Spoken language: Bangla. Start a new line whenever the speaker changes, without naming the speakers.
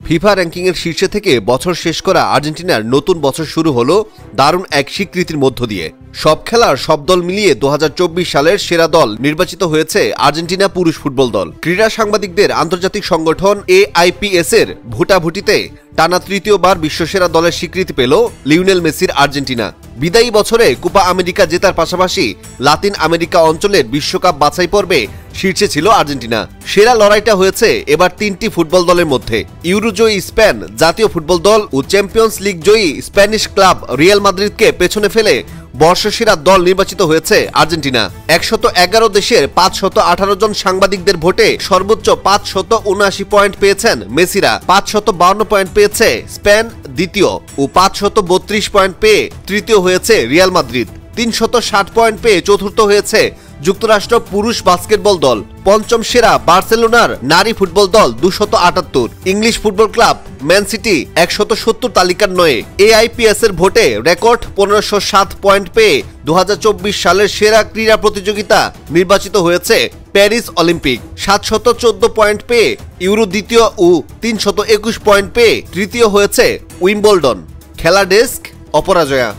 ফিফা র্যাঙ্কিংয়ের শীর্ষে থেকে বছর শেষ করা আর্জেন্টিনার নতুন বছর শুরু হলো দারুণ এক স্বীকৃতির মধ্য দিয়ে। সব খেলার সব দল মিলিয়ে 2024 সালের সেরা দল নির্বাচিত হয়েছে আর্জেন্টিনা পুরুষ ফুটবল দল। ক্রীড়া সাংবাদিকদের আন্তর্জাতিক সংগঠন AIPS এর ভোটাভুটিতে টানা তৃতীয়বার বিশ্বসেরা দলের স্বীকৃতি পেল লিওনেল মেসির আর্জেন্টিনা। বিদায়ী বছরে কোপা আমেরিকা জেতার পাশাপাশি লাতিন আমেরিকা অঞ্চলের বিশ্বকাপ বাছাই পর্বে শীর্ষে ছিল আর্জেন্টিনা। সেরা লড়াইটা হয়েছে এবার তিনটি ফুটবল দলের মধ্যে। ইউরোজয়ী স্পেন জাতীয় ফুটবল দল ও চ্যাম্পিয়ন্স লিগ জয়ী স্প্যানিশ ক্লাব রিয়াল মাদ্রিদকে পেছনে ফেলে বর্ষসেরা দল নির্বাচিত হয়েছে আর্জেন্টিনা। 111 দেশের 518 জন সাংবাদিকদের ভোটে সর্বোচ্চ 579 পয়েন্ট পেয়েছেন মেসিরা, 552 পয়েন্ট পেয়েছে স্পেন দ্বিতীয় ও 532 পয়েন্ট পেয়ে তৃতীয় হয়েছে রিয়াল মাদ্রিদ। 360 পয়েন্ট পেয়ে চতুর্থ হয়েছে যুক্তরাষ্ট্র পুরুষ বাস্কেটবল দল। পঞ্চম সেরা বার্সেলোনার নারী ফুটবল দল 278, English football club man city 170 তালিকার নয়ে। AIPS এর ভোটে রেকর্ড 1507 পয়েন্ট পেয়ে 2024 সালের সেরা ক্রীড়া প্রতিযোগিতা নির্বাচিত হয়েছে প্যারিস অলিম্পিক। 714 পয়েন্ট পেয়ে ইউরো দ্বিতীয় ও 321 পয়েন্ট পেয়ে তৃতীয় হয়েছে উইম্বলডন। খেলা ডেস্ক অপরাজয়া।